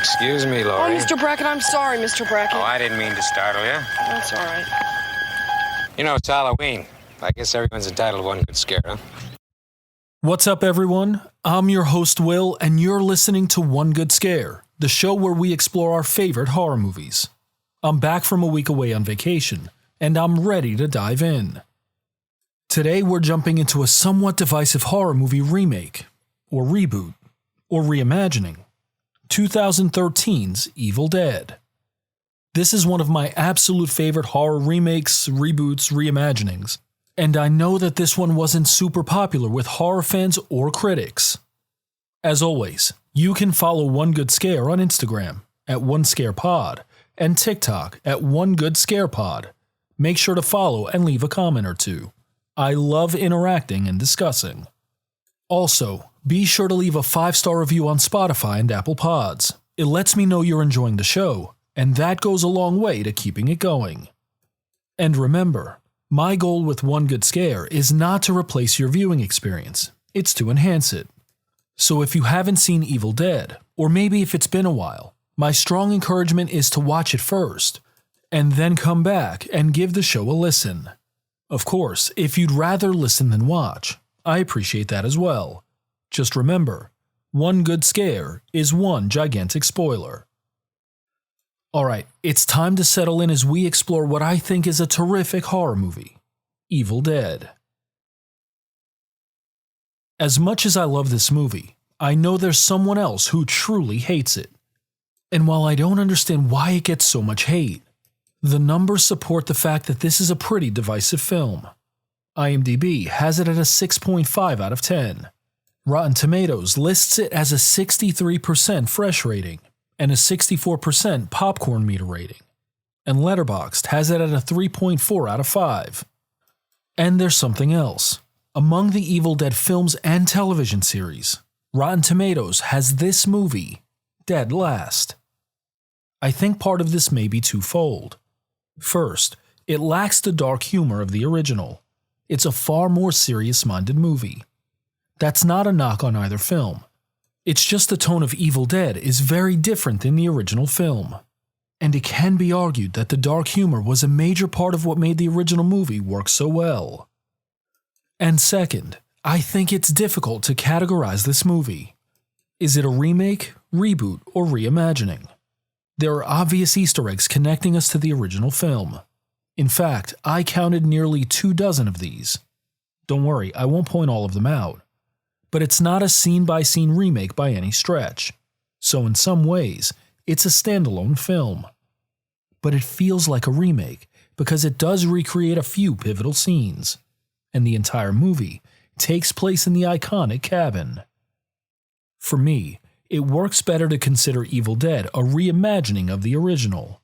Excuse me, Oh, Laurie. Mr. Brackett, I'm sorry, Mr. Brackett. Oh, I didn't mean to startle you. That's all right. You know, it's Halloween. I guess everyone's entitled to one good scare, huh? What's up, everyone? I'm your host, Will, and you're listening to One Good Scare, the show where we explore our favorite horror movies. I'm back from a week away on vacation, and I'm ready to dive in. Today, we're jumping into a somewhat divisive horror movie remake, or reboot, or reimagining, 2013's Evil Dead. This is one of my absolute favorite horror remakes, reboots, reimaginings, and I know that this one wasn't super popular with horror fans or critics. As always, you can follow One Good Scare on Instagram at OneScarePod and TikTok at OneGoodScarePod. Make sure to follow and leave a comment or two. I love interacting and discussing. Also, be sure to leave a 5-star review on Spotify and Apple Pods. It lets me know you're enjoying the show, and that goes a long way to keeping it going. And remember, my goal with One Good Scare is not to replace your viewing experience, it's to enhance it. So if you haven't seen Evil Dead, or maybe if it's been a while, my strong encouragement is to watch it first, and then come back and give the show a listen. Of course, if you'd rather listen than watch, I appreciate that as well. Just remember, one good scare is one gigantic spoiler. Alright, it's time to settle in as we explore what I think is a terrific horror movie, Evil Dead. As much as I love this movie, I know there's someone else who truly hates it. And while I don't understand why it gets so much hate, the numbers support the fact that this is a pretty divisive film. IMDb has it at a 6.5 out of 10. Rotten Tomatoes lists it as a 63% fresh rating and a 64% popcorn meter rating. And Letterboxd has it at a 3.4 out of 5. And there's something else. Among the Evil Dead films and television series, Rotten Tomatoes has this movie dead last. I think part of this may be twofold. First, it lacks the dark humor of the original. It's a far more serious-minded movie. That's not a knock on either film. It's just the tone of Evil Dead is very different than the original film. And it can be argued that the dark humor was a major part of what made the original movie work so well. And second, I think it's difficult to categorize this movie. Is it a remake, reboot, or reimagining? There are obvious Easter eggs connecting us to the original film. In fact, I counted nearly 24 of these. Don't worry, I won't point all of them out. But it's not a scene-by-scene remake by any stretch. So in some ways, it's a standalone film. But it feels like a remake because it does recreate a few pivotal scenes. And the entire movie takes place in the iconic cabin. For me, it works better to consider Evil Dead a reimagining of the original.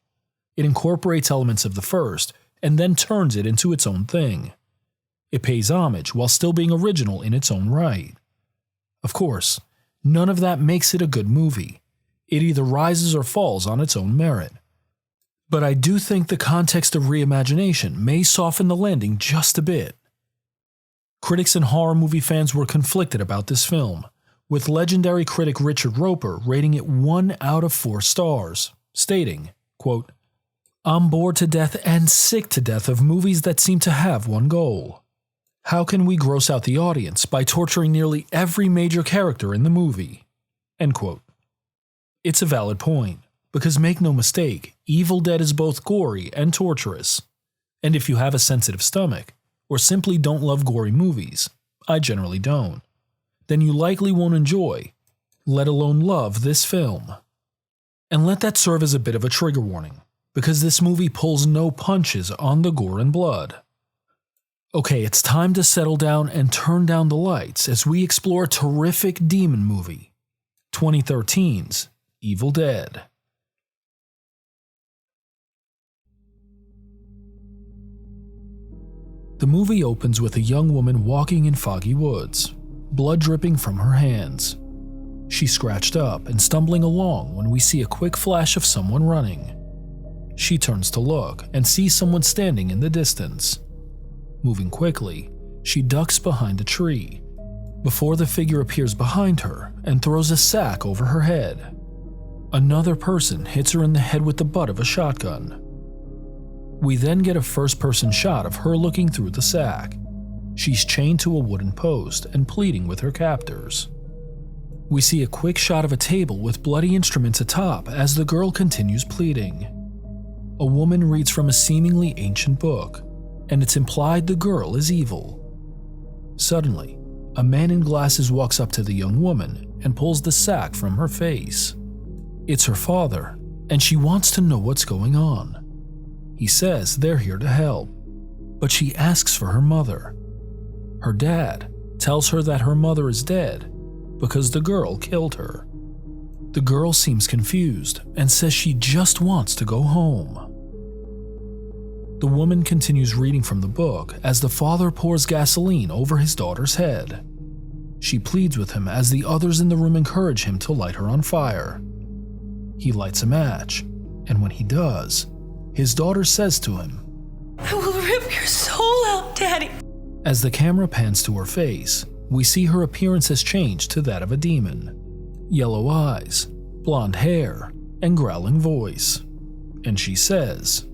It incorporates elements of the first and then turns it into its own thing. It pays homage while still being original in its own right. Of course, none of that makes it a good movie. It either rises or falls on its own merit. But I do think the context of reimagination may soften the landing just a bit. Critics and horror movie fans were conflicted about this film, with legendary critic Richard Roeper rating it 1 out of 4 stars, stating, quote, "I'm bored to death and sick to death of movies that seem to have one goal. How can we gross out the audience by torturing nearly every major character in the movie?" End quote. It's a valid point, because make no mistake, Evil Dead is both gory and torturous. And if you have a sensitive stomach, or simply don't love gory movies, I generally don't, then you likely won't enjoy, let alone love, this film. And let that serve as a bit of a trigger warning, because this movie pulls no punches on the gore and blood. Okay, it's time to settle down and turn down the lights as we explore a terrific demon movie, 2013's Evil Dead. The movie opens with a young woman walking in foggy woods, blood dripping from her hands. She's scratched up and stumbling along when we see a quick flash of someone running. She turns to look and sees someone standing in the distance. Moving quickly, she ducks behind a tree, before the figure appears behind her and throws a sack over her head. Another person hits her in the head with the butt of a shotgun. We then get a first-person shot of her looking through the sack. She's chained to a wooden post and pleading with her captors. We see a quick shot of a table with bloody instruments atop as the girl continues pleading. A woman reads from a seemingly ancient book, and it's implied the girl is evil. Suddenly, a man in glasses walks up to the young woman and pulls the sack from her face. It's her father, and she wants to know what's going on. He says they're here to help, but she asks for her mother. Her dad tells her that her mother is dead because the girl killed her. The girl seems confused and says she just wants to go home. The woman continues reading from the book as the father pours gasoline over his daughter's head. She pleads with him as the others in the room encourage him to light her on fire. He lights a match, and when he does, his daughter says to him, "I will rip your soul out, Daddy." As the camera pans to her face, we see her appearance has changed to that of a demon. Yellow eyes, blonde hair, and growling voice. And she says,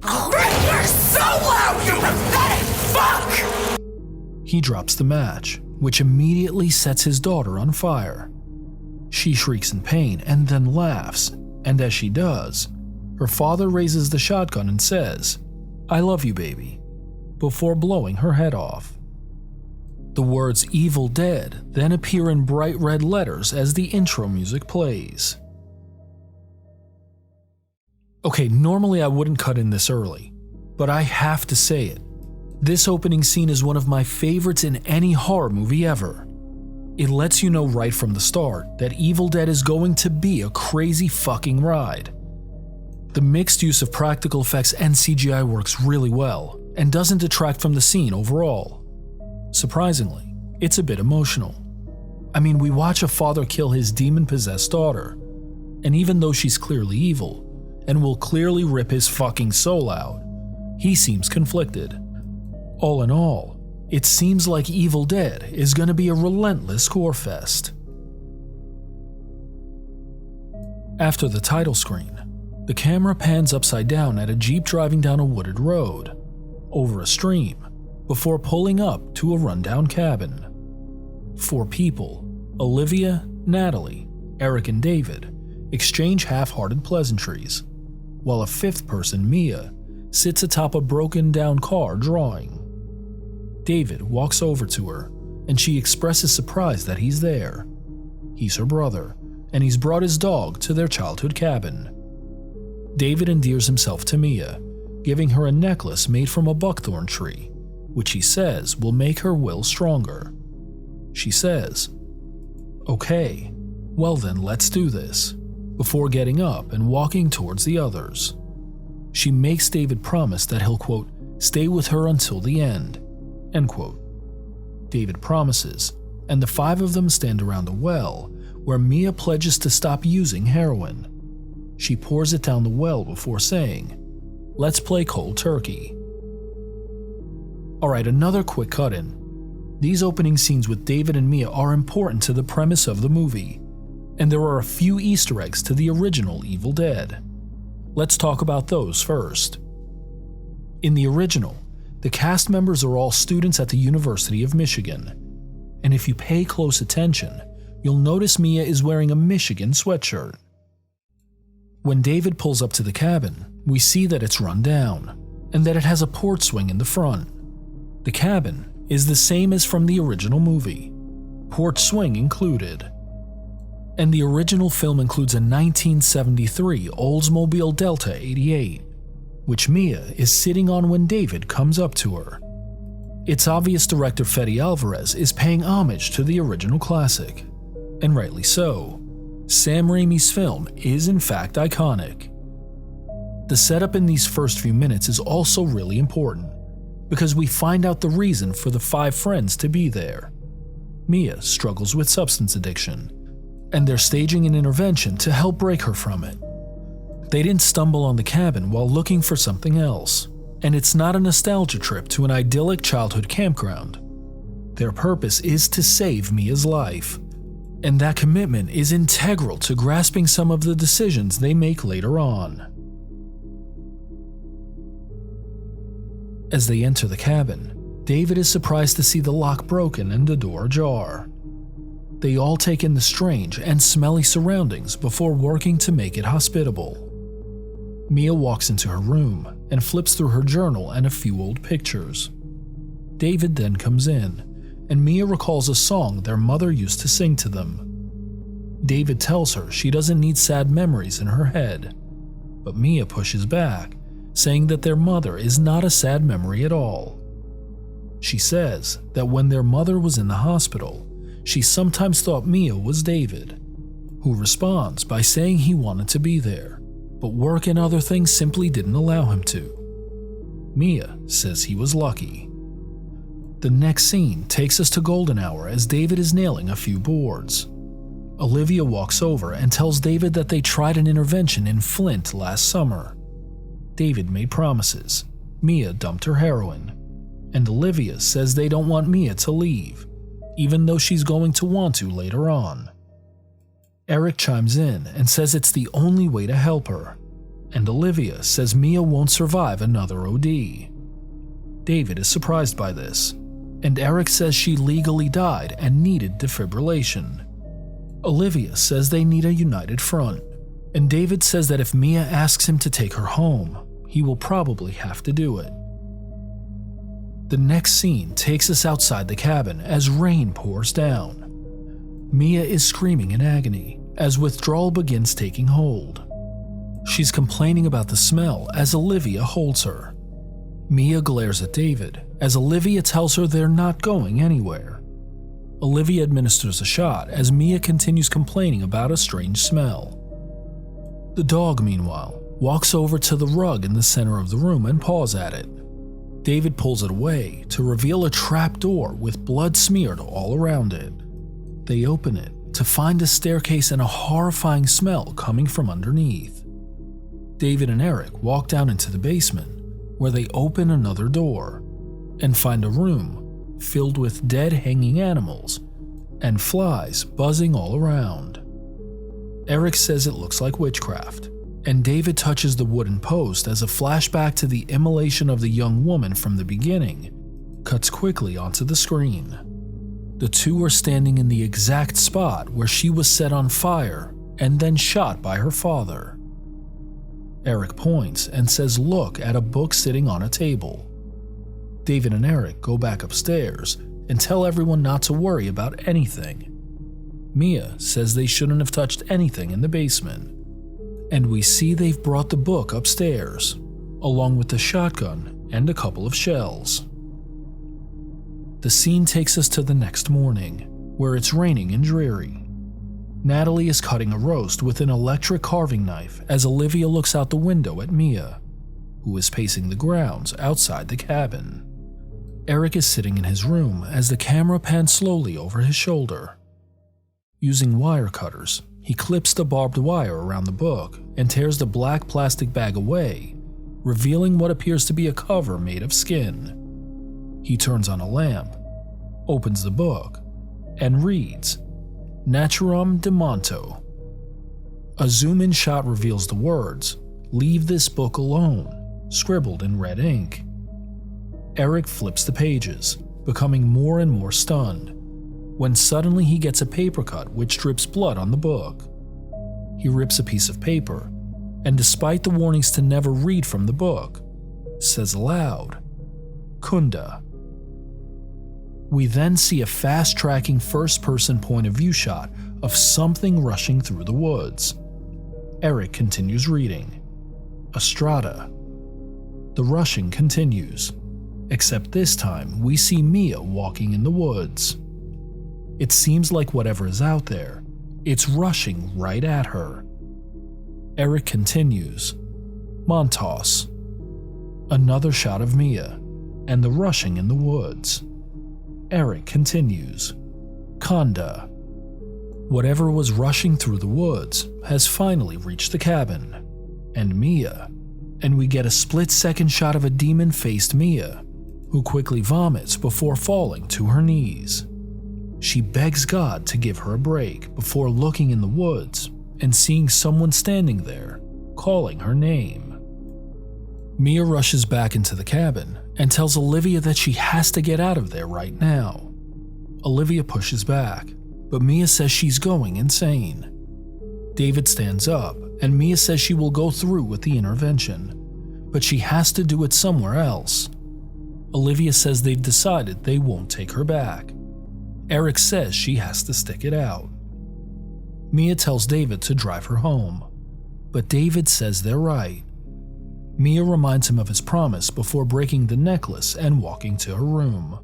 "I'll rip your soul out, you pathetic fuck!" He drops the match, which immediately sets his daughter on fire. She shrieks in pain and then laughs, and as she does, her father raises the shotgun and says, "I love you, baby," before blowing her head off. The words "Evil Dead" then appear in bright red letters as the intro music plays. Okay, normally I wouldn't cut in this early, but I have to say it. This opening scene is one of my favorites in any horror movie ever. It lets you know right from the start that Evil Dead is going to be a crazy fucking ride. The mixed use of practical effects and CGI works really well, and doesn't detract from the scene overall. Surprisingly, it's a bit emotional. I mean, we watch a father kill his demon-possessed daughter, and even though she's clearly evil, and will clearly rip his fucking soul out, he seems conflicted. All in all, it seems like Evil Dead is gonna be a relentless gore fest. After the title screen, the camera pans upside down at a Jeep driving down a wooded road, over a stream, before pulling up to a rundown cabin. 4 people, Olivia, Natalie, Eric, and David, exchange half-hearted pleasantries, while a 5th person, Mia, sits atop a broken-down car drawing. David walks over to her, and she expresses surprise that he's there. He's her brother, and he's brought his dog to their childhood cabin. David endears himself to Mia, giving her a necklace made from a buckthorn tree, which he says will make her will stronger. She says, "Okay, well then let's do this," before getting up and walking towards the others. She makes David promise that he'll, quote, "stay with her until the end," end quote. David promises, and the 5 of them stand around a well, where Mia pledges to stop using heroin. She pours it down the well before saying, "Let's play cold turkey." Alright, another quick cut-in. These opening scenes with David and Mia are important to the premise of the movie, and there are a few Easter eggs to the original Evil Dead. Let's talk about those first. In the original, the cast members are all students at the University of Michigan, and if you pay close attention, you'll notice Mia is wearing a Michigan sweatshirt. When David pulls up to the cabin, we see that it's run down, and that it has a port swing in the front. The cabin is the same as from the original movie, port swing included. And the original film includes a 1973 Oldsmobile Delta 88, which Mia is sitting on when David comes up to her. It's obvious director Fede Alvarez is paying homage to the original classic, and rightly so. Sam Raimi's film is in fact iconic. The setup in these first few minutes is also really important, because we find out the reason for the 5 friends to be there. Mia struggles with substance addiction, and they're staging an intervention to help break her from it. They didn't stumble on the cabin while looking for something else, and it's not a nostalgia trip to an idyllic childhood campground. Their purpose is to save Mia's life. and that commitment is integral to grasping some of the decisions they make later on. As they enter the cabin, David is surprised to see the lock broken and the door ajar. They all take in the strange and smelly surroundings before working to make it hospitable. Mia walks into her room and flips through her journal and a few old pictures. David then comes in, and Mia recalls a song their mother used to sing to them. David tells her she doesn't need sad memories in her head, but Mia pushes back, saying that their mother is not a sad memory at all. She says that when their mother was in the hospital, she sometimes thought Mia was David, who responds by saying he wanted to be there, but work and other things simply didn't allow him to. Mia says he was lucky. The next scene takes us to golden hour as David is nailing a few boards. Olivia walks over and tells David that they tried an intervention in Flint last summer. David made promises. Mia dumped her heroin, and Olivia says they don't want Mia to leave, even though she's going to want to later on. Eric chimes in and says it's the only way to help her, and Olivia says Mia won't survive another OD. David is surprised by this, and Eric says she legally died and needed defibrillation. Olivia says they need a united front, and David says that if Mia asks him to take her home, he will probably have to do it. The next scene takes us outside the cabin as rain pours down. Mia is screaming in agony as withdrawal begins taking hold. She's complaining about the smell as Olivia holds her. Mia glares at David as Olivia tells her they're not going anywhere. Olivia administers a shot as Mia continues complaining about a strange smell. The dog, meanwhile, walks over to the rug in the center of the room and paws at it. David pulls it away to reveal a trap door with blood smeared all around it. They open it to find a staircase and a horrifying smell coming from underneath. David and Eric walk down into the basement, where they open another door and find a room filled with dead hanging animals and flies buzzing all around. Eric says it looks like witchcraft, and David touches the wooden post as a flashback to the immolation of the young woman from the beginning cuts quickly onto the screen. The two are standing in the exact spot where she was set on fire and then shot by her father. Eric points and says look at a book sitting on a table. David and Eric go back upstairs and tell everyone not to worry about anything. Mia says they shouldn't have touched anything in the basement, and we see they've brought the book upstairs, along with the shotgun and a couple of shells. The scene takes us to the next morning, where it's raining and dreary. Natalie is cutting a roast with an electric carving knife as Olivia looks out the window at Mia, who is pacing the grounds outside the cabin. Eric is sitting in his room as the camera pans slowly over his shoulder. Using wire cutters, he clips the barbed wire around the book and tears the black plastic bag away, revealing what appears to be a cover made of skin. He turns on a lamp, opens the book, and reads, Naturam de Monto. A zoom-in shot reveals the words, "Leave this book alone," scribbled in red ink. Eric flips the pages, becoming more and more stunned, when suddenly he gets a paper cut which drips blood on the book. He rips a piece of paper, and despite the warnings to never read from the book, says aloud, Kunda. We then see a fast-tracking first-person point-of-view shot of something rushing through the woods. Eric continues reading. Estrada. The rushing continues, except this time we see Mia walking in the woods. It seems like whatever is out there, it's rushing right at her. Eric continues. Montos. Another shot of Mia, and the rushing in the woods. Eric continues. Kanda. Whatever was rushing through the woods has finally reached the cabin, and Mia, and we get a split-second shot of a demon-faced Mia, who quickly vomits before falling to her knees. She begs God to give her a break before looking in the woods and seeing someone standing there, calling her name. Mia rushes back into the cabin and tells Olivia that she has to get out of there right now. Olivia pushes back, but Mia says she's going insane. David stands up, and Mia says she will go through with the intervention, but she has to do it somewhere else. Olivia says they've decided they won't take her back. Eric says she has to stick it out. Mia tells David to drive her home, but David says they're right. Mia reminds him of his promise before breaking the necklace and walking to her room.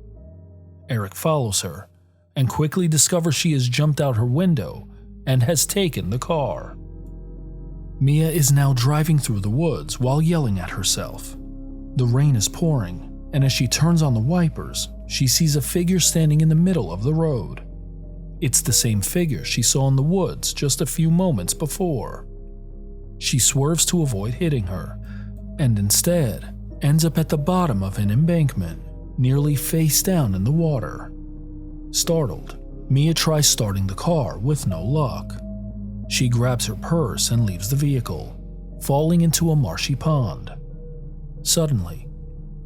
Eric follows her and quickly discovers she has jumped out her window and has taken the car. Mia is now driving through the woods while yelling at herself. The rain is pouring, and as she turns on the wipers, she sees a figure standing in the middle of the road. It's the same figure she saw in the woods just a few moments before. She swerves to avoid hitting her, and instead ends up at the bottom of an embankment, nearly face down in the water. Startled, Mia tries starting the car with no luck. She grabs her purse and leaves the vehicle, falling into a marshy pond. Suddenly,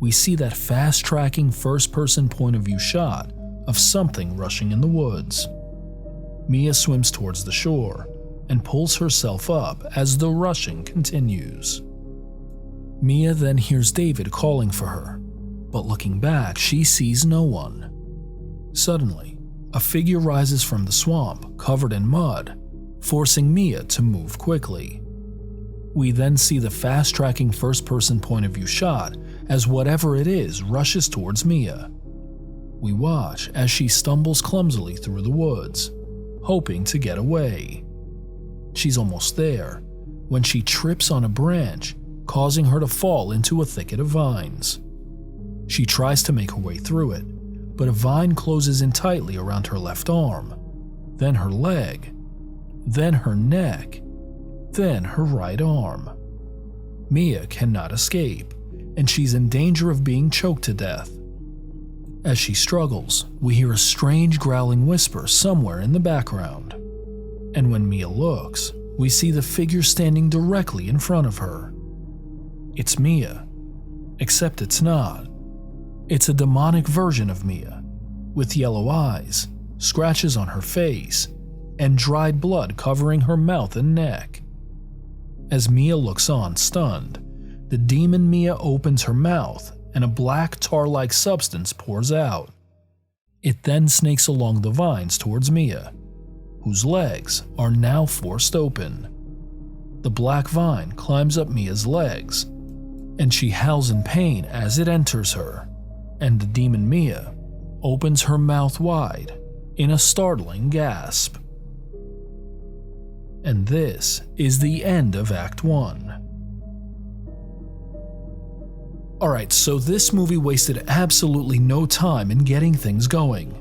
we see that fast-tracking first-person point-of-view shot of something rushing in the woods. Mia swims towards the shore and pulls herself up as the rushing continues. Mia then hears David calling for her, but looking back, she sees no one. Suddenly, a figure rises from the swamp, covered in mud, forcing Mia to move quickly. We then see the fast-tracking first-person point-of-view shot as whatever it is rushes towards Mia. We watch as she stumbles clumsily through the woods, hoping to get away. She's almost there when she trips on a branch, causing her to fall into a thicket of vines. She tries to make her way through it, but a vine closes in tightly around her left arm, then her leg, then her neck, then her right arm. Mia cannot escape, and she's in danger of being choked to death. As she struggles, we hear a strange growling whisper somewhere in the background. And when Mia looks, we see the figure standing directly in front of her. It's Mia, except it's not. It's a demonic version of Mia, with yellow eyes, scratches on her face, and dried blood covering her mouth and neck. As Mia looks on, stunned, the demon Mia opens her mouth and a black tar-like substance pours out. It then snakes along the vines towards Mia, whose legs are now forced open. The black vine climbs up Mia's legs, and she howls in pain as it enters her, and the demon Mia opens her mouth wide in a startling gasp. And this is the end of Act 1. Alright, so this movie wasted absolutely no time in getting things going.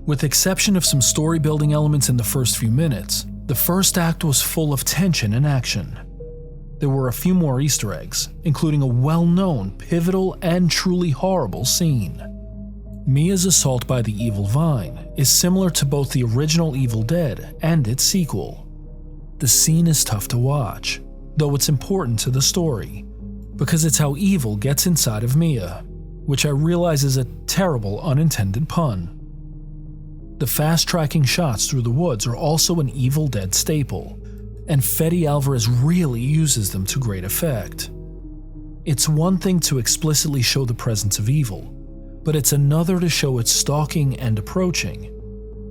With the exception of some story building elements in the first few minutes, the first act was full of tension and action. There were a few more Easter eggs, including a well-known, pivotal, and truly horrible scene. Mia's assault by the evil vine is similar to both the original Evil Dead and its sequel. The scene is tough to watch, though it's important to the story, because it's how evil gets inside of Mia, which I realize is a terrible unintended pun. The fast-tracking shots through the woods are also an Evil Dead staple, and Fede Alvarez really uses them to great effect. It's one thing to explicitly show the presence of evil, but it's another to show it stalking and approaching,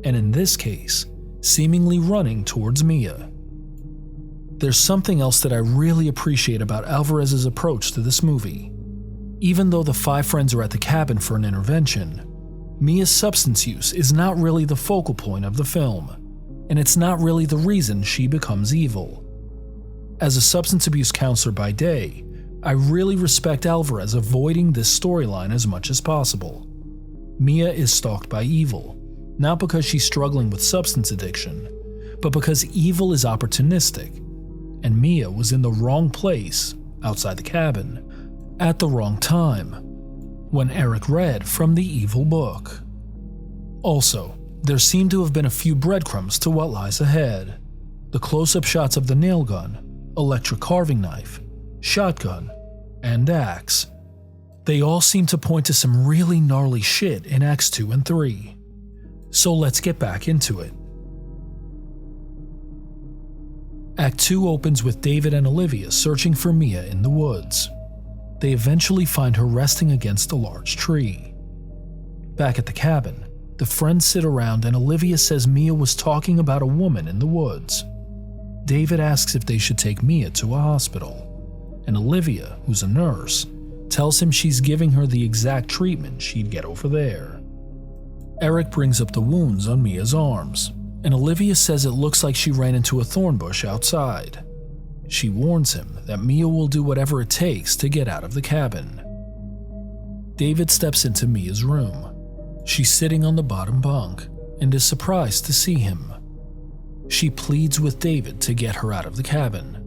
and in this case, seemingly running towards Mia. There's something else that I really appreciate about Alvarez's approach to this movie. Even though the five friends are at the cabin for an intervention, Mia's substance use is not really the focal point of the film, and it's not really the reason she becomes evil. As a substance abuse counselor by day, I really respect Alvarez avoiding this storyline as much as possible. Mia is stalked by evil, not because she's struggling with substance addiction, but because evil is opportunistic, and Mia was in the wrong place, outside the cabin, at the wrong time, when Eric read from the evil book. Also, There seem to have been a few breadcrumbs to what lies ahead. The close-up shots of the nail gun, electric carving knife, shotgun, and axe. They all seem to point to some really gnarly shit in Acts 2 and 3. So let's get back into it. Act 2 opens with David and Olivia searching for Mia in the woods. They eventually find her resting against a large tree. Back at the cabin, the friends sit around and Olivia says Mia was talking about a woman in the woods. David asks if they should take Mia to a hospital, and Olivia, who's a nurse, tells him she's giving her the exact treatment she'd get over there. Eric brings up the wounds on Mia's arms, and Olivia says it looks like she ran into a thorn bush outside. She warns him that Mia will do whatever it takes to get out of the cabin. David steps into Mia's room. She's sitting on the bottom bunk and is surprised to see him. She pleads with David to get her out of the cabin,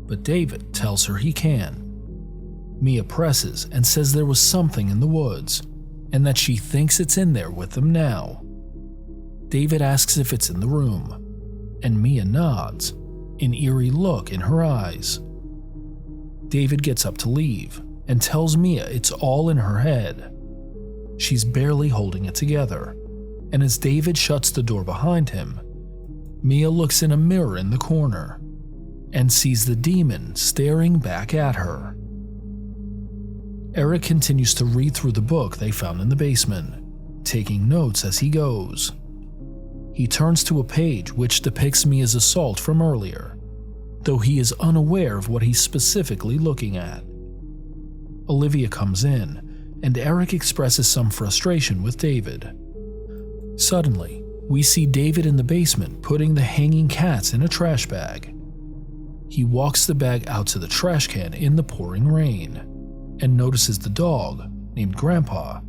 but David tells her he can. Mia presses and says there was something in the woods, and that she thinks it's in there with them now. David asks if it's in the room, and Mia nods, an eerie look in her eyes. David gets up to leave and tells Mia it's all in her head. She's barely holding it together, and as David shuts the door behind him, Mia looks in a mirror in the corner and sees the demon staring back at her. Eric continues to read through the book they found in the basement, taking notes as he goes. He turns to a page which depicts Mia's assault from earlier, though he is unaware of what he's specifically looking at. Olivia comes in, and Eric expresses some frustration with David. Suddenly, we see David in the basement putting the hanging cats in a trash bag. He walks the bag out to the trash can in the pouring rain, and notices the dog, named Grandpa,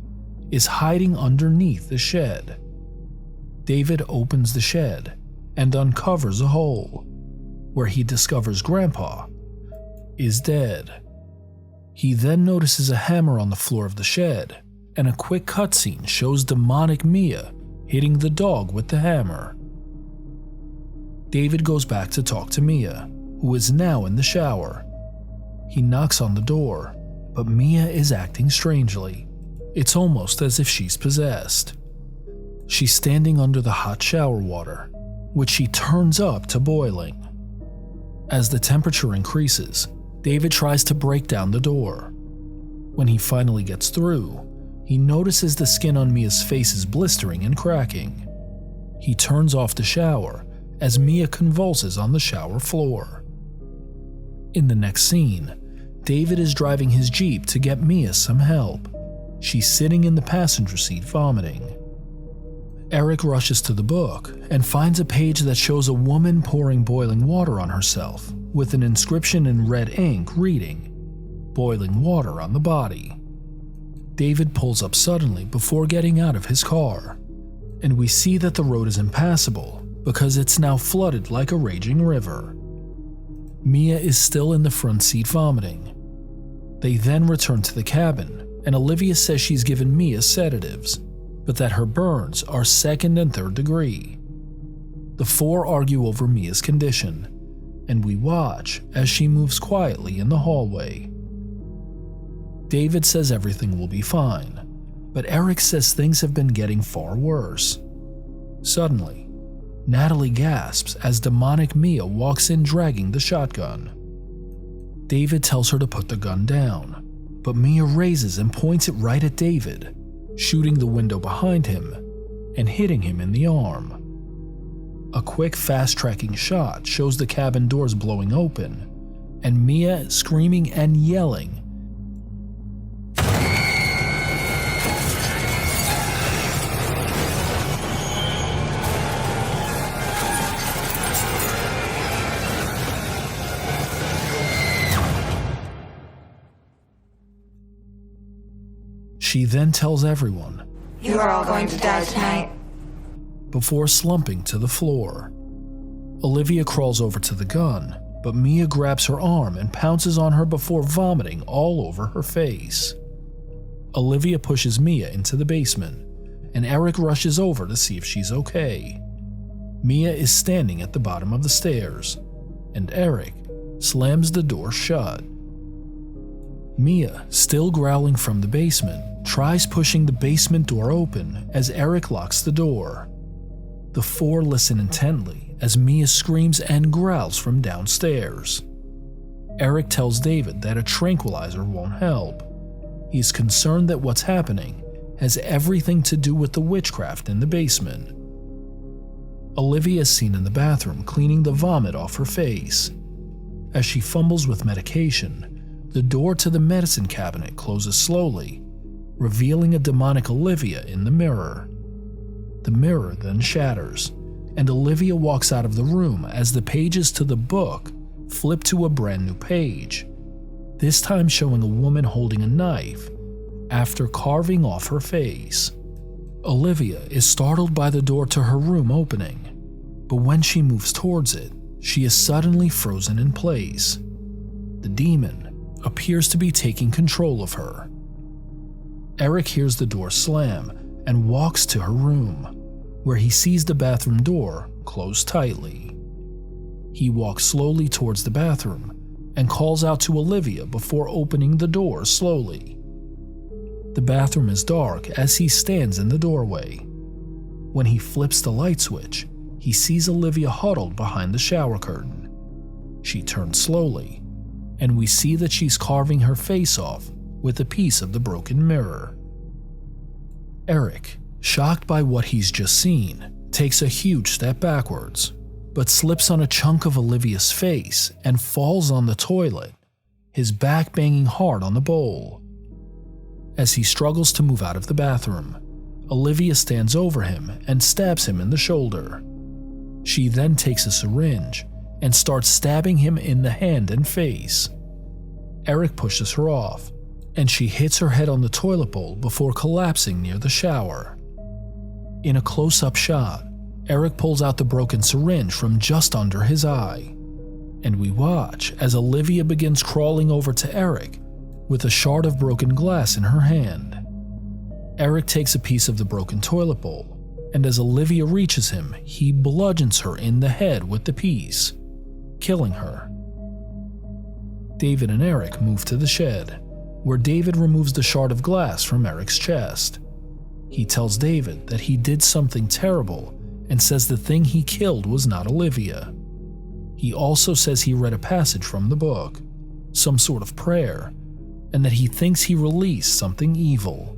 is hiding underneath the shed. David opens the shed and uncovers a hole, where he discovers Grandpa is dead. He then notices a hammer on the floor of the shed, and a quick cutscene shows demonic Mia hitting the dog with the hammer. David goes back to talk to Mia, who is now in the shower. He knocks on the door, but Mia is acting strangely. It's almost as if she's possessed. She's standing under the hot shower water, which she turns up to boiling. As the temperature increases, David tries to break down the door. When he finally gets through, he notices the skin on Mia's face is blistering and cracking. He turns off the shower as Mia convulses on the shower floor. In the next scene, David is driving his Jeep to get Mia some help. She's sitting in the passenger seat vomiting. Eric rushes to the book and finds a page that shows a woman pouring boiling water on herself, with an inscription in red ink reading, "Boiling water on the body." David pulls up suddenly before getting out of his car, and we see that the road is impassable because it's now flooded like a raging river. Mia is still in the front seat vomiting. They then return to the cabin, and Olivia says she's given Mia sedatives, but that her burns are 2nd and 3rd degree. The four argue over Mia's condition, and we watch as she moves quietly in the hallway. David says everything will be fine, but Eric says things have been getting far worse. Suddenly, Natalie gasps as demonic Mia walks in dragging the shotgun. David tells her to put the gun down, but Mia raises and points it right at David, shooting the window behind him and hitting him in the arm. A quick fast-tracking shot shows the cabin doors blowing open, and Mia screaming and yelling. She then tells everyone, "You are all going to die tonight." before slumping to the floor. Olivia crawls over to the gun, but Mia grabs her arm and pounces on her before vomiting all over her face. Olivia pushes Mia into the basement, and Eric rushes over to see if she's okay. Mia is standing at the bottom of the stairs, and Eric slams the door shut. Mia, still growling from the basement, tries pushing the basement door open as Eric locks the door. The four listen intently as Mia screams and growls from downstairs. Eric tells David that a tranquilizer won't help. He's concerned that what's happening has everything to do with the witchcraft in the basement. Olivia is seen in the bathroom cleaning the vomit off her face. As she fumbles with medication, the door to the medicine cabinet closes slowly, revealing a demonic Olivia in the mirror. The mirror then shatters, and Olivia walks out of the room as the pages to the book flip to a brand new page, this time showing a woman holding a knife after carving off her face. Olivia is startled by the door to her room opening, but when she moves towards it, she is suddenly frozen in place. The demon appears to be taking control of her. Eric hears the door slam and walks to her room, where he sees the bathroom door close tightly. He walks slowly towards the bathroom and calls out to Olivia before opening the door slowly. The bathroom is dark as he stands in the doorway. When he flips the light switch, he sees Olivia huddled behind the shower curtain. She turns slowly, and we see that she's carving her face off with a piece of the broken mirror. Eric, shocked by what he's just seen, takes a huge step backwards, but slips on a chunk of Olivia's face and falls on the toilet, his back banging hard on the bowl. As he struggles to move out of the bathroom, Olivia stands over him and stabs him in the shoulder. She then takes a syringe and starts stabbing him in the hand and face. Eric pushes her off, and she hits her head on the toilet bowl before collapsing near the shower. In a close-up shot, Eric pulls out the broken syringe from just under his eye, and we watch as Olivia begins crawling over to Eric with a shard of broken glass in her hand. Eric takes a piece of the broken toilet bowl, and as Olivia reaches him, he bludgeons her in the head with the piece, killing her. David and Eric move to the shed, where David removes the shard of glass from Eric's chest. He tells David that he did something terrible and says the thing he killed was not Olivia. He also says he read a passage from the book, some sort of prayer, and that he thinks he released something evil.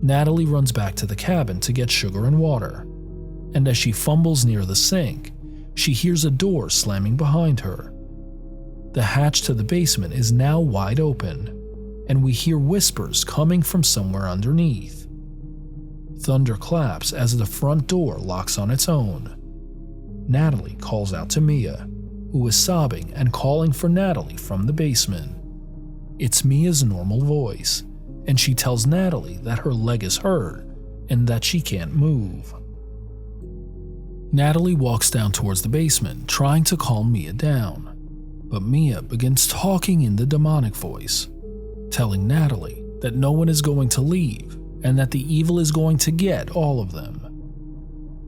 Natalie runs back to the cabin to get sugar and water, and as she fumbles near the sink, she hears a door slamming behind her. The hatch to the basement is now wide open, and we hear whispers coming from somewhere underneath. Thunder claps as the front door locks on its own. Natalie calls out to Mia, who is sobbing and calling for Natalie from the basement. It's Mia's normal voice, and she tells Natalie that her leg is hurt and that she can't move. Natalie walks down towards the basement, trying to calm Mia down, but Mia begins talking in the demonic voice, telling Natalie that no one is going to leave and that the evil is going to get all of them.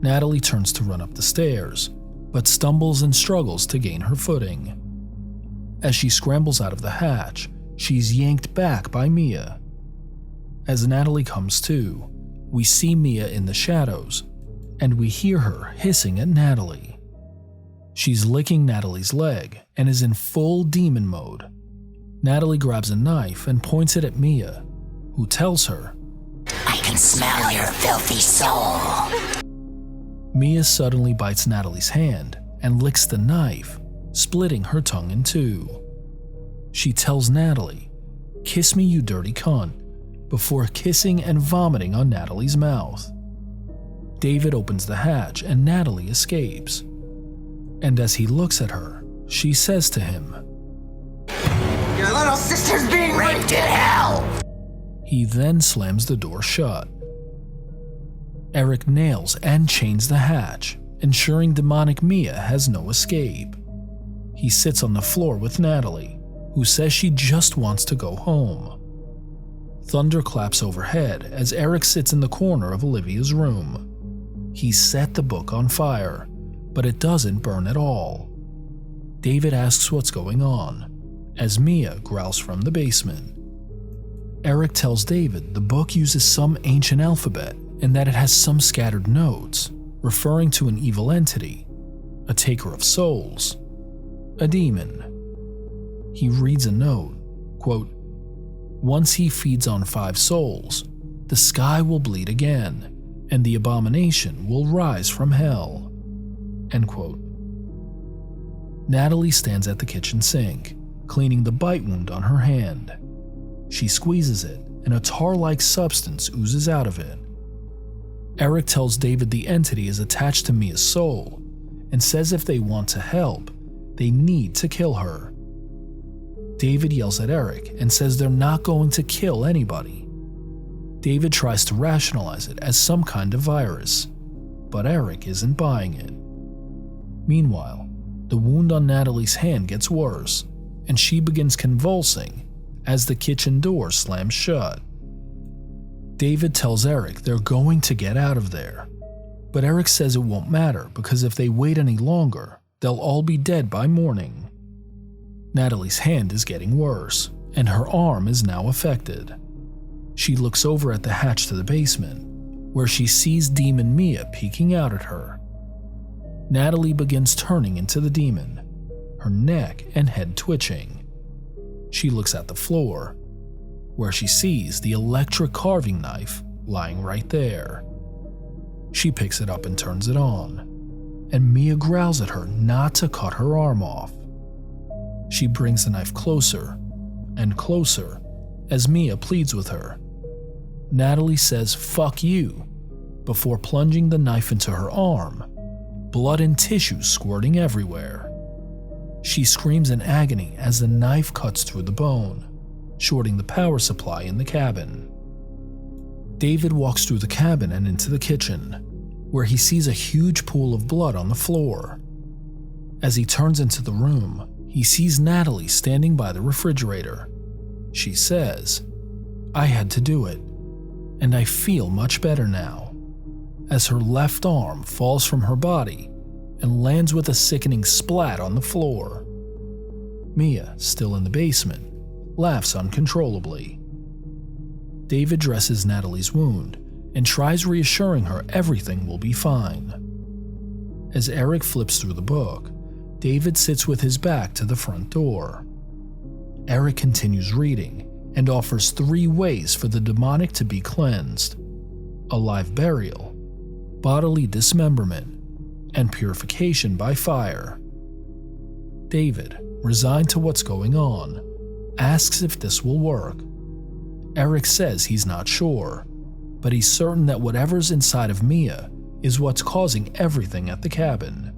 Natalie turns to run up the stairs, but stumbles and struggles to gain her footing. As she scrambles out of the hatch, she's yanked back by Mia. As Natalie comes to, we see Mia in the shadows, and we hear her hissing at Natalie. She's licking Natalie's leg and is in full demon mode. Natalie grabs a knife and points it at Mia, who tells her, I can smell your filthy soul. Mia suddenly bites Natalie's hand and licks the knife, splitting her tongue in two. She tells Natalie, "Kiss me, you dirty cunt," before kissing and vomiting on Natalie's mouth. David opens the hatch and Natalie escapes. And as he looks at her, she says to him, Your little sister's being raped in hell! He then slams the door shut. Eric nails and chains the hatch, ensuring demonic Mia has no escape. He sits on the floor with Natalie, who says she just wants to go home. Thunder claps overhead as Eric sits in the corner of Olivia's room. He set the book on fire, but it doesn't burn at all. David asks what's going on, as Mia growls from the basement. Eric tells David the book uses some ancient alphabet and that it has some scattered notes, referring to an evil entity, a taker of souls, a demon. He reads a note, quote, "Once he feeds on 5 souls, the sky will bleed again, and the abomination will rise from hell." End quote. Natalie stands at the kitchen sink, cleaning the bite wound on her hand. She squeezes it, and a tar-like substance oozes out of it. Eric tells David the entity is attached to Mia's soul, and says if they want to help, they need to kill her. David yells at Eric and says they're not going to kill anybody. David tries to rationalize it as some kind of virus, but Eric isn't buying it. Meanwhile, the wound on Natalie's hand gets worse, and she begins convulsing as the kitchen door slams shut. David tells Eric they're going to get out of there, but Eric says it won't matter because if they wait any longer, they'll all be dead by morning. Natalie's hand is getting worse, and her arm is now affected. She looks over at the hatch to the basement, where she sees Demon Mia peeking out at her. Natalie begins turning into the demon, her neck and head twitching. She looks at the floor, where she sees the electric carving knife lying right there. She picks it up and turns it on, and Mia growls at her not to cut her arm off. She brings the knife closer and closer as Mia pleads with her. Natalie says, "Fuck you," before plunging the knife into her arm, blood and tissue squirting everywhere. She screams in agony as the knife cuts through the bone, shorting the power supply in the cabin. David walks through the cabin and into the kitchen, where he sees a huge pool of blood on the floor. As he turns into the room, he sees Natalie standing by the refrigerator. She says, "I had to do it, and I feel much better now," as her left arm falls from her body and lands with a sickening splat on the floor. Mia, still in the basement, laughs uncontrollably. David dresses Natalie's wound and tries reassuring her everything will be fine. As Eric flips through the book, David sits with his back to the front door. Eric continues reading and offers 3 ways for the demonic to be cleansed: a live burial, bodily dismemberment, and purification by fire. David, resigned to what's going on, asks if this will work. Eric says he's not sure, but he's certain that whatever's inside of Mia is what's causing everything at the cabin.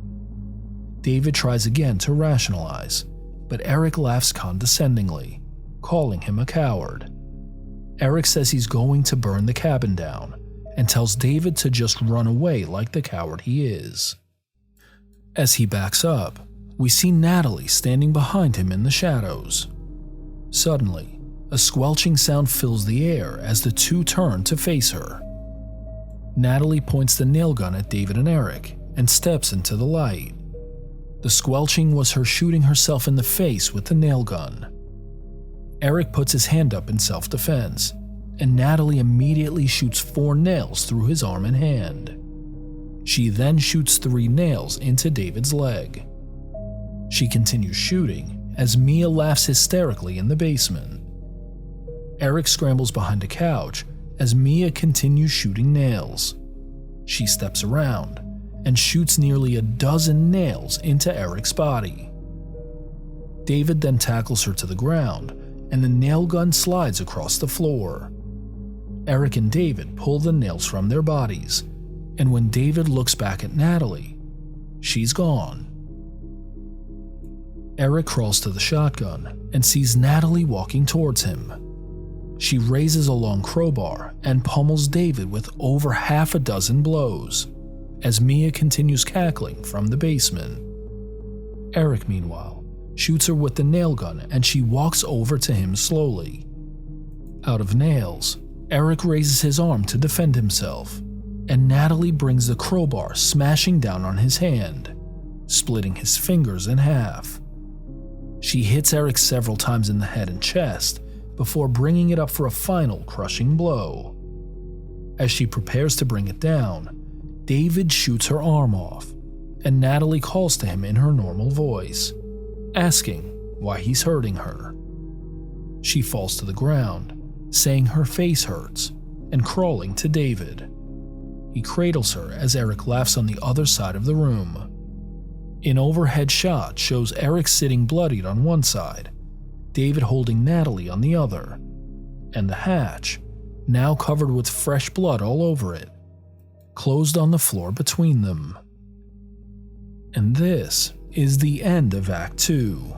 David tries again to rationalize, but Eric laughs condescendingly, calling him a coward. Eric says he's going to burn the cabin down and tells David to just run away like the coward he is. As he backs up, we see Natalie standing behind him in the shadows. Suddenly, a squelching sound fills the air as the two turn to face her. Natalie points the nail gun at David and Eric and steps into the light. The squelching was her shooting herself in the face with the nail gun. Eric puts his hand up in self-defense, and Natalie immediately shoots 4 nails through his arm and hand. She then shoots 3 nails into David's leg. She continues shooting as Mia laughs hysterically in the basement. Eric scrambles behind a couch as Mia continues shooting nails. She steps around and shoots nearly a dozen nails into Eric's body. David then tackles her to the ground, and the nail gun slides across the floor. Eric and David pull the nails from their bodies, and when David looks back at Natalie, she's gone. Eric crawls to the shotgun and sees Natalie walking towards him. She raises a long crowbar and pummels David with over half a dozen blows, as Mia continues cackling from the basement. Eric, meanwhile, shoots her with the nail gun and she walks over to him slowly. Out of nails, Eric raises his arm to defend himself, and Natalie brings the crowbar smashing down on his hand, splitting his fingers in half. She hits Eric several times in the head and chest before bringing it up for a final crushing blow. As she prepares to bring it down, David shoots her arm off, and Natalie calls to him in her normal voice, asking why he's hurting her. She falls to the ground, saying her face hurts, and crawling to David. He cradles her as Eric laughs on the other side of the room. An overhead shot shows Eric sitting bloodied on one side, David holding Natalie on the other, and the hatch, now covered with fresh blood all over it, closed on the floor between them. And this is the end of Act 2.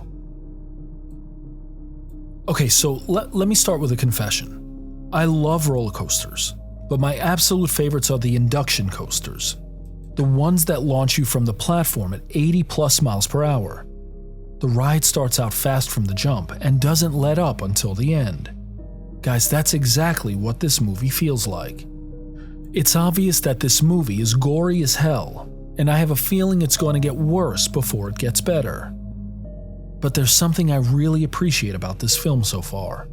Okay, so let me start with a confession. I love roller coasters, but my absolute favorites are the induction coasters. The ones that launch you from the platform at 80 plus miles per hour. The ride starts out fast from the jump and doesn't let up until the end. Guys, that's exactly what this movie feels like. It's obvious that this movie is gory as hell, and I have a feeling it's going to get worse before it gets better. But there's something I really appreciate about this film so far.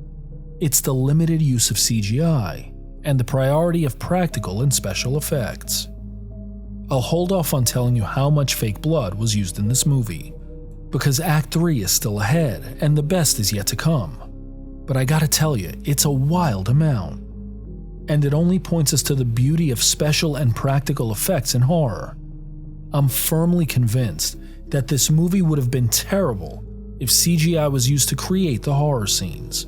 It's the limited use of CGI and the priority of practical and special effects. I'll hold off on telling you how much fake blood was used in this movie, because Act 3 is still ahead and the best is yet to come. But I gotta tell you, it's a wild amount. And it only points us to the beauty of special and practical effects in horror. I'm firmly convinced that this movie would have been terrible if CGI was used to create the horror scenes.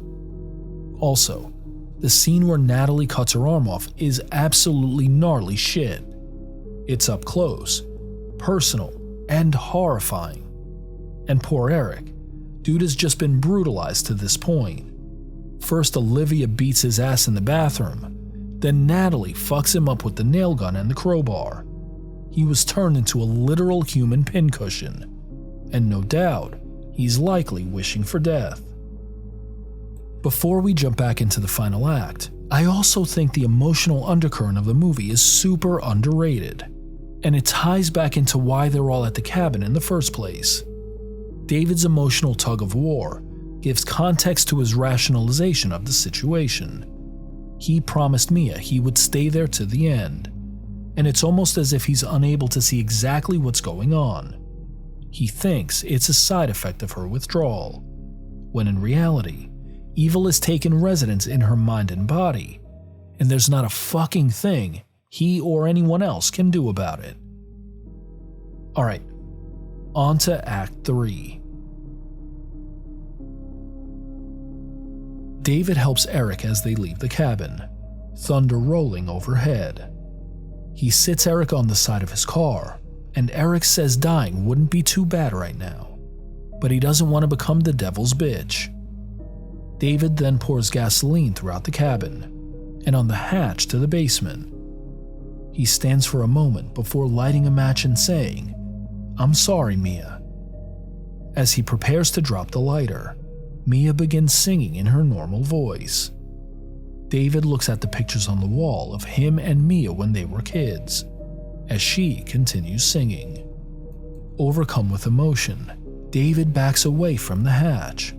Also, the scene where Natalie cuts her arm off is absolutely gnarly shit. It's up close, personal, and horrifying. And poor Eric, dude has just been brutalized to this point. First Olivia beats his ass in the bathroom, then Natalie fucks him up with the nail gun and the crowbar. He was turned into a literal human pincushion, and no doubt, he's likely wishing for death. Before we jump back into the final act, I also think the emotional undercurrent of the movie is super underrated, and it ties back into why they're all at the cabin in the first place. David's emotional tug of war gives context to his rationalization of the situation. He promised Mia he would stay there to the end, and it's almost as if he's unable to see exactly what's going on. He thinks it's a side effect of her withdrawal, when in reality, evil has taken residence in her mind and body, and there's not a fucking thing he or anyone else can do about it. Alright, on to Act 3. David helps Eric as they leave the cabin, thunder rolling overhead. He sits Eric on the side of his car, and Eric says dying wouldn't be too bad right now, but he doesn't want to become the devil's bitch. David then pours gasoline throughout the cabin and on the hatch to the basement. He stands for a moment before lighting a match and saying, "I'm sorry, Mia." As he prepares to drop the lighter, Mia begins singing in her normal voice. David looks at the pictures on the wall of him and Mia when they were kids, as she continues singing. Overcome with emotion, David backs away from the hatch,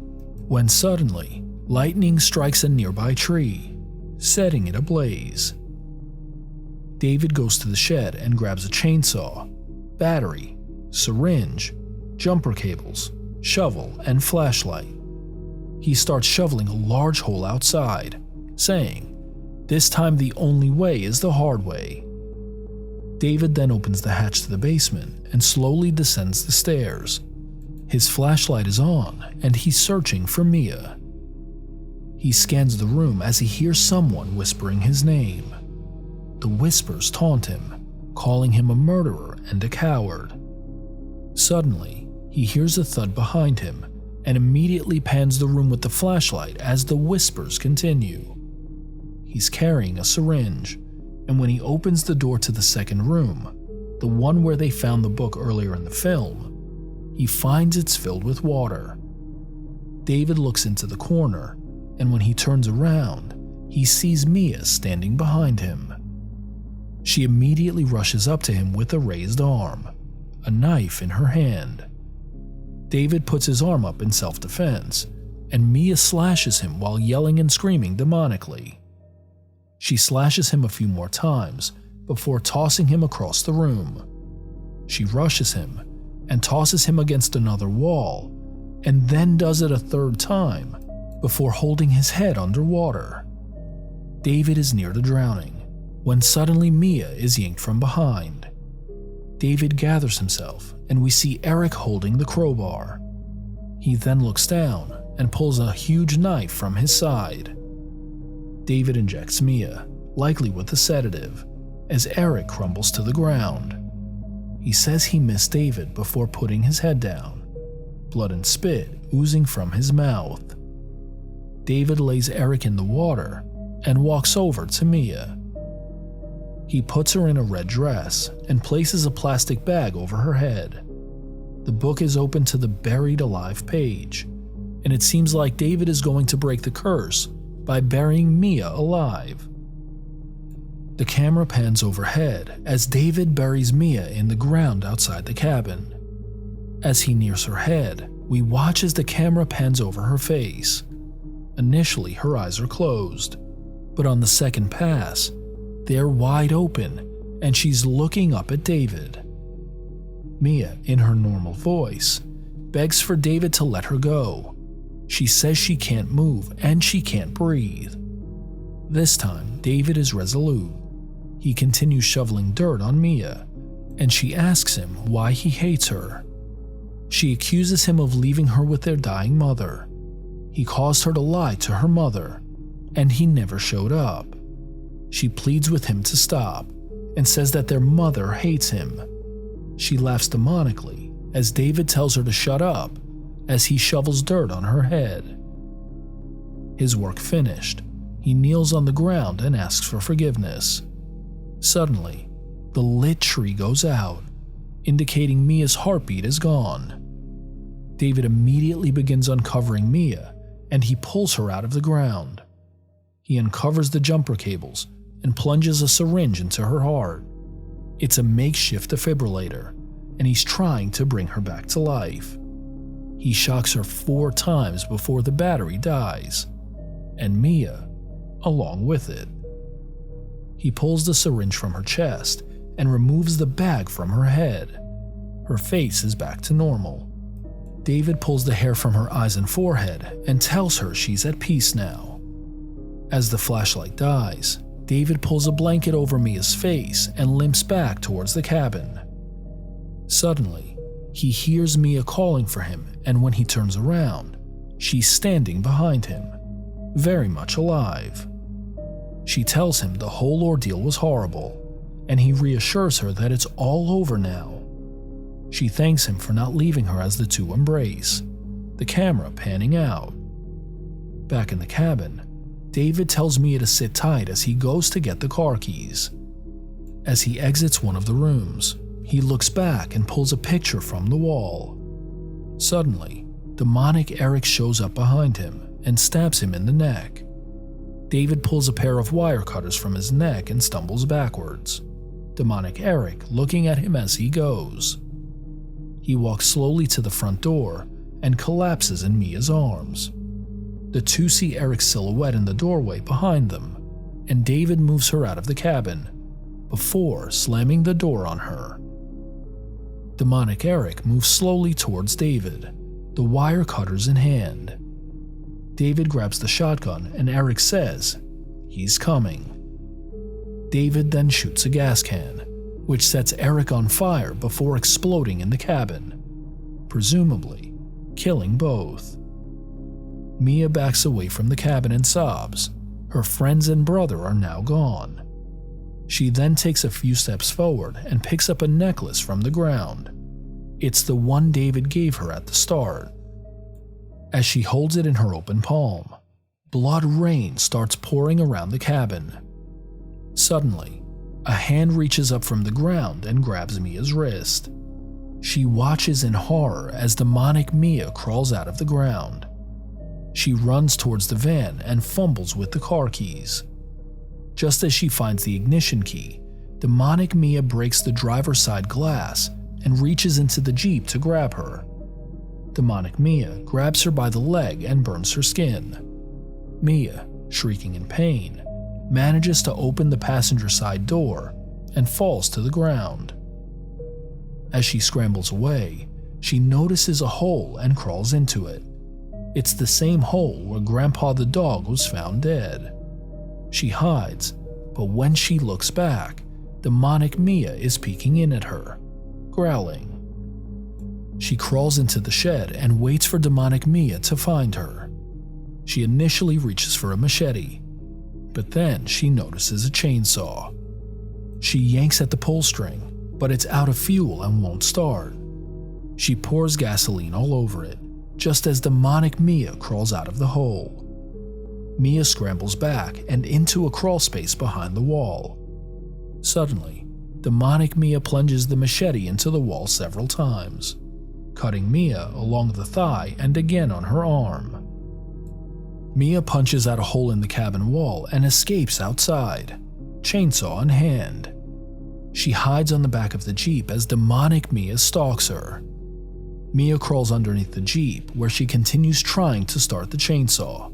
when suddenly, lightning strikes a nearby tree, setting it ablaze. David goes to the shed and grabs a chainsaw, battery, syringe, jumper cables, shovel, and flashlight. He starts shoveling a large hole outside, saying, "This time the only way is the hard way." David then opens the hatch to the basement and slowly descends the stairs. His flashlight is on and he's searching for Mia. He scans the room as he hears someone whispering his name. The whispers taunt him, calling him a murderer and a coward. Suddenly, he hears a thud behind him and immediately pans the room with the flashlight as the whispers continue. He's carrying a syringe, and when he opens the door to the second room, the one where they found the book earlier in the film, he finds it's filled with water. David looks into the corner, and when he turns around, he sees Mia standing behind him. She immediately rushes up to him with a raised arm, a knife in her hand. David puts his arm up in self-defense, and Mia slashes him while yelling and screaming demonically. She slashes him a few more times before tossing him across the room. She rushes him and tosses him against another wall, and then does it a third time before holding his head underwater. David is near to drowning when suddenly Mia is yanked from behind. David gathers himself, and we see Eric holding the crowbar. He then looks down and pulls a huge knife from his side. David injects Mia, likely with a sedative, as Eric crumbles to the ground. He says he missed David before putting his head down, blood and spit oozing from his mouth. David lays Eric in the water and walks over to Mia. He puts her in a red dress and places a plastic bag over her head. The book is open to the buried alive page, and it seems like David is going to break the curse by burying Mia alive. The camera pans overhead as David buries Mia in the ground outside the cabin. As he nears her head, we watch as the camera pans over her face. Initially, her eyes are closed, but on the second pass, they're wide open and she's looking up at David. Mia, in her normal voice, begs for David to let her go. She says she can't move and she can't breathe. This time, David is resolute. He continues shoveling dirt on Mia, and she asks him why he hates her. She accuses him of leaving her with their dying mother. He caused her to lie to her mother, and he never showed up. She pleads with him to stop and says that their mother hates him. She laughs demonically as David tells her to shut up as he shovels dirt on her head. His work finished, he kneels on the ground and asks for forgiveness. Suddenly, the lit tree goes out, indicating Mia's heartbeat is gone. David immediately begins uncovering Mia, and he pulls her out of the ground. He uncovers the jumper cables and plunges a syringe into her heart. It's a makeshift defibrillator, and he's trying to bring her back to life. He shocks her 4 times before the battery dies, and Mia along with it. He pulls the syringe from her chest and removes the bag from her head. Her face is back to normal. David pulls the hair from her eyes and forehead and tells her she's at peace now. As the flashlight dies, David pulls a blanket over Mia's face and limps back towards the cabin. Suddenly, he hears Mia calling for him, and when he turns around, she's standing behind him, very much alive. She tells him the whole ordeal was horrible, and he reassures her that it's all over now. She thanks him for not leaving her as the two embrace, the camera panning out. Back in the cabin, David tells Mia to sit tight as he goes to get the car keys. As he exits one of the rooms, he looks back and pulls a picture from the wall. Suddenly, demonic Eric shows up behind him and stabs him in the neck. David pulls a pair of wire cutters from his neck and stumbles backwards, demonic Eric looking at him as he goes. He walks slowly to the front door and collapses in Mia's arms. The two see Eric's silhouette in the doorway behind them, and David moves her out of the cabin before slamming the door on her. Demonic Eric moves slowly towards David, the wire cutters in hand. David grabs the shotgun and Eric says, "He's coming." David then shoots a gas can, which sets Eric on fire before exploding in the cabin, presumably killing both. Mia backs away from the cabin and sobs. Her friends and brother are now gone. She then takes a few steps forward and picks up a necklace from the ground. It's the one David gave her at the start. As she holds it in her open palm, blood rain starts pouring around the cabin. Suddenly, a hand reaches up from the ground and grabs Mia's wrist. She watches in horror as demonic Mia crawls out of the ground. She runs towards the van and fumbles with the car keys. Just as she finds the ignition key, demonic Mia breaks the driver's side glass and reaches into the Jeep to grab her. Demonic Mia grabs her by the leg and burns her skin. Mia, shrieking in pain, manages to open the passenger side door and falls to the ground. As she scrambles away, she notices a hole and crawls into it. It's the same hole where Grandpa the dog was found dead. She hides, but when she looks back, demonic Mia is peeking in at her, growling. She crawls into the shed and waits for demonic Mia to find her. She initially reaches for a machete, but then she notices a chainsaw. She yanks at the pull string, but it's out of fuel and won't start. She pours gasoline all over it, just as demonic Mia crawls out of the hole. Mia scrambles back and into a crawl space behind the wall. Suddenly, demonic Mia plunges the machete into the wall several times, cutting Mia along the thigh and again on her arm. Mia punches out a hole in the cabin wall and escapes outside, chainsaw in hand. She hides on the back of the Jeep as demonic Mia stalks her. Mia crawls underneath the Jeep, where she continues trying to start the chainsaw.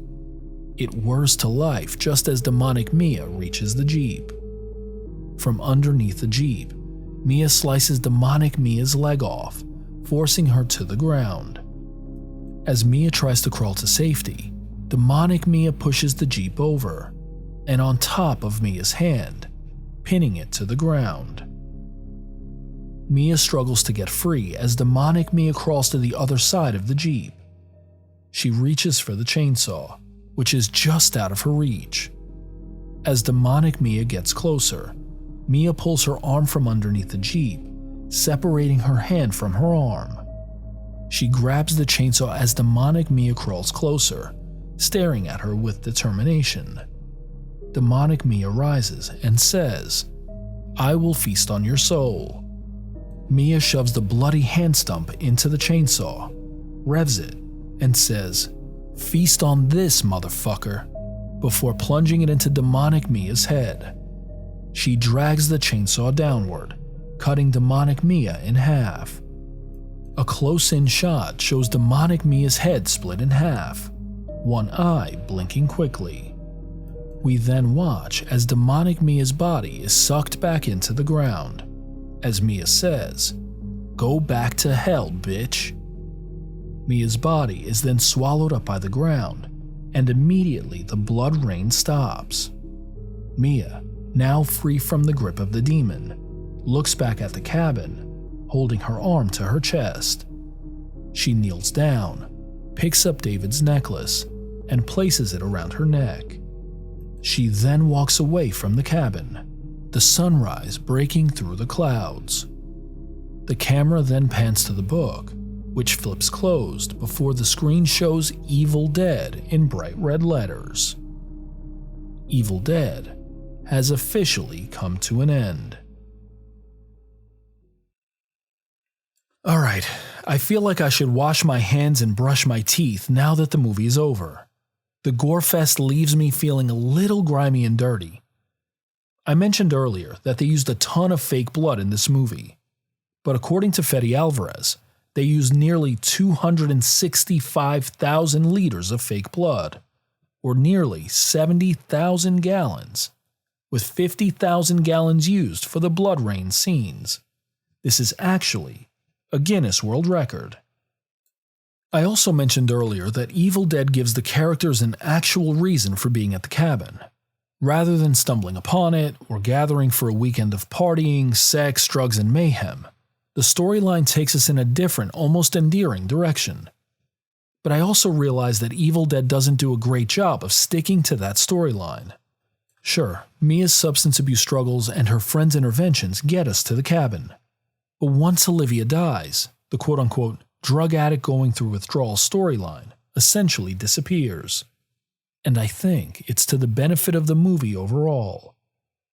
It whirs to life just as demonic Mia reaches the Jeep. From underneath the Jeep, Mia slices demonic Mia's leg off, forcing her to the ground. As Mia tries to crawl to safety, demonic Mia pushes the Jeep over, and on top of Mia's hand, pinning it to the ground. Mia struggles to get free as demonic Mia crawls to the other side of the Jeep. She reaches for the chainsaw, which is just out of her reach. As demonic Mia gets closer, Mia pulls her arm from underneath the Jeep, separating her hand from her arm. She grabs the chainsaw as demonic Mia crawls closer, staring at her with determination. Demonic Mia rises and says, "I will feast on your soul." Mia shoves the bloody hand stump into the chainsaw, revs it, and says, "Feast on this, motherfucker," before plunging it into demonic Mia's head. She drags the chainsaw downward, cutting demonic Mia in half. A close-in shot shows demonic Mia's head split in half, one eye blinking quickly. We then watch as demonic Mia's body is sucked back into the ground, as Mia says, "Go back to hell, bitch." Mia's body is then swallowed up by the ground, and immediately the blood rain stops. Mia, now free from the grip of the demon, looks back at the cabin, holding her arm to her chest. She kneels down, picks up David's necklace, and places it around her neck. She then walks away from the cabin, the sunrise breaking through the clouds. The camera then pans to the book, which flips closed before the screen shows Evil Dead in bright red letters. Evil Dead has officially come to an end. Alright, I feel like I should wash my hands and brush my teeth now that the movie is over. The gore fest leaves me feeling a little grimy and dirty. I mentioned earlier that they used a ton of fake blood in this movie, but according to Fede Alvarez, they used nearly 265,000 liters of fake blood, or nearly 70,000 gallons, with 50,000 gallons used for the blood rain scenes. This is actually a Guinness World Record. I also mentioned earlier that Evil Dead gives the characters an actual reason for being at the cabin, rather than stumbling upon it or gathering for a weekend of partying, sex, drugs, and mayhem. The storyline takes us in a different, almost endearing direction. But I also realize that Evil Dead doesn't do a great job of sticking to that storyline. Sure, Mia's substance abuse struggles and her friend's interventions get us to the cabin. But once Olivia dies, the quote-unquote drug addict going through withdrawal storyline essentially disappears. And I think it's to the benefit of the movie overall.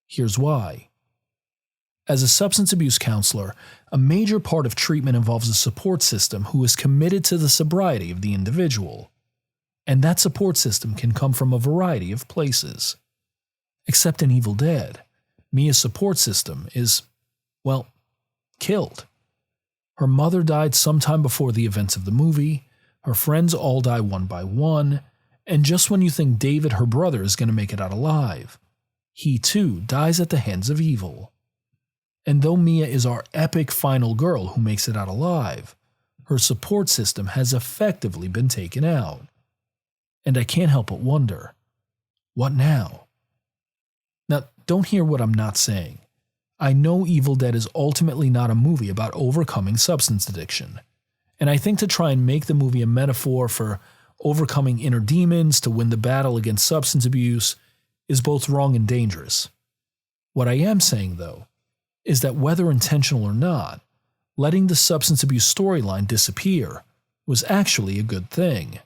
Here's why. As a substance abuse counselor, a major part of treatment involves a support system who is committed to the sobriety of the individual. And that support system can come from a variety of places. Except in Evil Dead, Mia's support system is, well, killed. Her mother died sometime before the events of the movie, her friends all die one by one, and just when you think David, her brother, is going to make it out alive, he too dies at the hands of evil. And though Mia is our epic final girl who makes it out alive, her support system has effectively been taken out. And I can't help but wonder, what now? Now, don't hear what I'm not saying. I know Evil Dead is ultimately not a movie about overcoming substance addiction, and I think to try and make the movie a metaphor for overcoming inner demons to win the battle against substance abuse is both wrong and dangerous. What I am saying, though, is that whether intentional or not, letting the substance abuse storyline disappear was actually a good thing.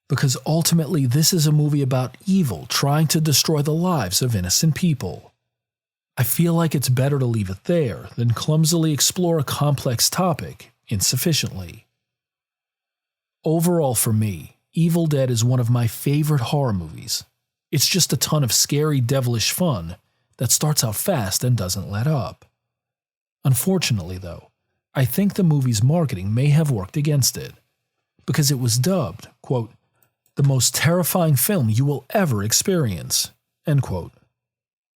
Because ultimately this is a movie about evil trying to destroy the lives of innocent people. I feel like it's better to leave it there than clumsily explore a complex topic insufficiently. Overall for me, Evil Dead is one of my favorite horror movies. It's just a ton of scary, devilish fun that starts out fast and doesn't let up. Unfortunately, though, I think the movie's marketing may have worked against it, because it was dubbed, quote, the most terrifying film you will ever experience, end quote.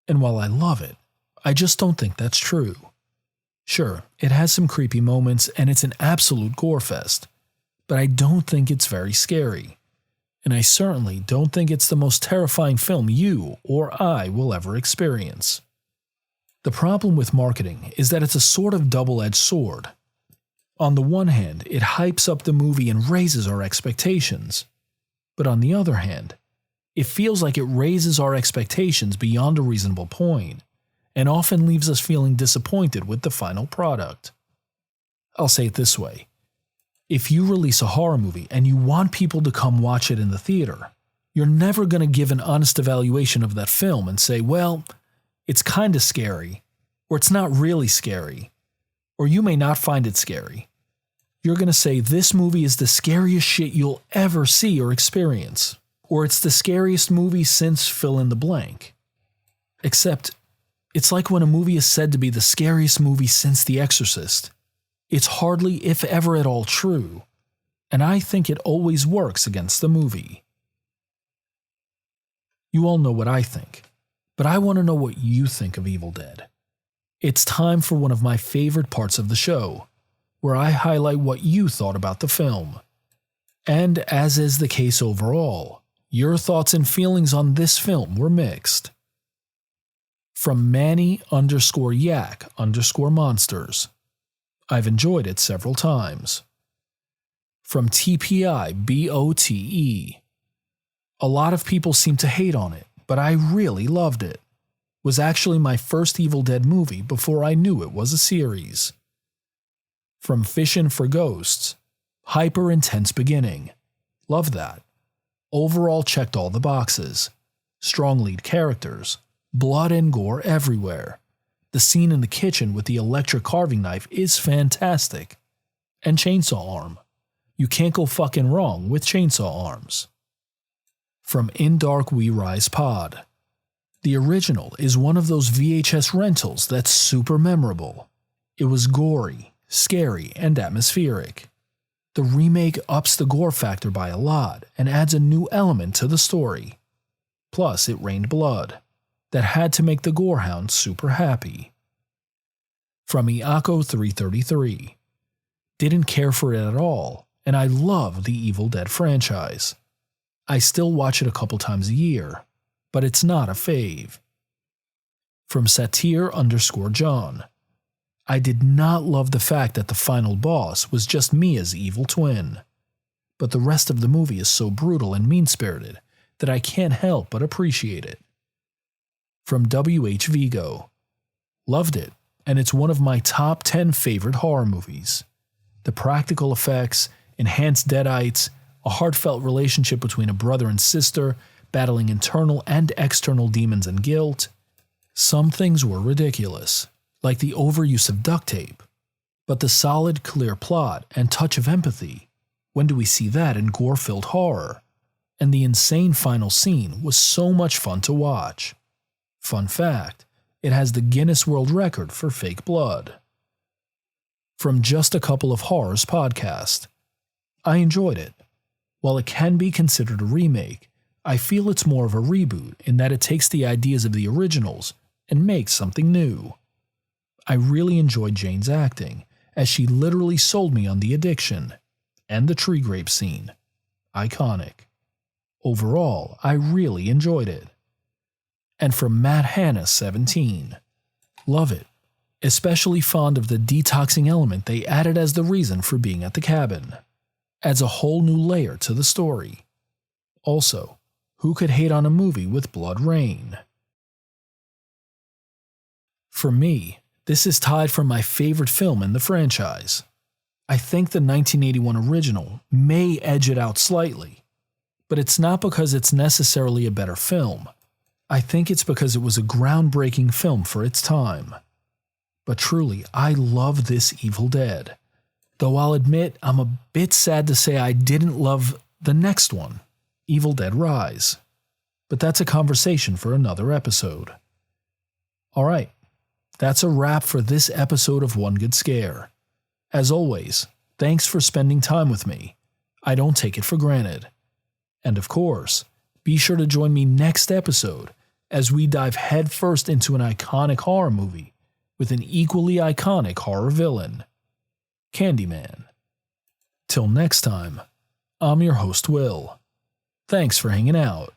And while I love it, I just don't think that's true. Sure, it has some creepy moments and it's an absolute gore fest, but I don't think it's very scary. And I certainly don't think it's the most terrifying film you or I will ever experience. The problem with marketing is that it's a sort of double-edged sword. On the one hand, it hypes up the movie and raises our expectations. But on the other hand, it feels like it raises our expectations beyond a reasonable point, and often leaves us feeling disappointed with the final product. I'll say it this way. If you release a horror movie and you want people to come watch it in the theater, you're never going to give an honest evaluation of that film and say, well, it's kind of scary, or it's not really scary, or you may not find it scary. You're going to say this movie is the scariest shit you'll ever see or experience, or it's the scariest movie since fill in the blank. Except, it's like when a movie is said to be the scariest movie since The Exorcist. It's hardly, if ever at all, true, and I think it always works against the movie. You all know what I think, but I want to know what you think of Evil Dead. It's time for one of my favorite parts of the show, where I highlight what you thought about the film. And as is the case overall, your thoughts and feelings on this film were mixed. From Manny_Yak_Monsters. I've enjoyed it several times. From TPI BOTE. A lot of people seem to hate on it, but I really loved it. Was actually my first Evil Dead movie before I knew it was a series. From Fishin' for Ghosts, hyper intense beginning. Love that. Overall checked all the boxes. Strong lead characters. Blood and gore everywhere. The scene in the kitchen with the electric carving knife is fantastic. And Chainsaw Arm. You can't go fucking wrong with chainsaw arms. From In Dark We Rise Pod. The original is one of those VHS rentals that's super memorable. It was gory, scary, and atmospheric. The remake ups the gore factor by a lot and adds a new element to the story. Plus, it rained blood. That had to make the gorehound super happy. From Iako333. Didn't care for it at all, and I love the Evil Dead franchise. I still watch it a couple times a year, but it's not a fave. From Satir_John. I did not love the fact that the final boss was just Mia's evil twin, but the rest of the movie is so brutal and mean-spirited that I can't help but appreciate it. From WH Vigo. Loved it, and it's one of my top 10 favorite horror movies. The practical effects, enhanced deadites, a heartfelt relationship between a brother and sister, battling internal and external demons and guilt. Some things were ridiculous, like the overuse of duct tape, but the solid, clear plot and touch of empathy, when do we see that in gore-filled horror, and the insane final scene was so much fun to watch. Fun fact, it has the Guinness World Record for fake blood. From Just a Couple of Horrors podcast. I enjoyed it. While it can be considered a remake, I feel it's more of a reboot in that it takes the ideas of the originals and makes something new. I really enjoyed Jane's acting, as she literally sold me on the addiction, and the tree grape scene. Iconic. Overall, I really enjoyed it. And from Matt Hanna 17. Love it. Especially fond of the detoxing element they added as the reason for being at the cabin. Adds a whole new layer to the story. Also, who could hate on a movie with blood rain? For me, this is tied for my favorite film in the franchise. I think the 1981 original may edge it out slightly, but it's not because it's necessarily a better film. I think it's because it was a groundbreaking film for its time. But truly, I love this Evil Dead. Though I'll admit I'm a bit sad to say I didn't love the next one, Evil Dead Rise. But that's a conversation for another episode. Alright, that's a wrap for this episode of One Good Scare. As always, thanks for spending time with me. I don't take it for granted. And of course, be sure to join me next episode as we dive headfirst into an iconic horror movie with an equally iconic horror villain, Candyman. Till next time, I'm your host Will. Thanks for hanging out.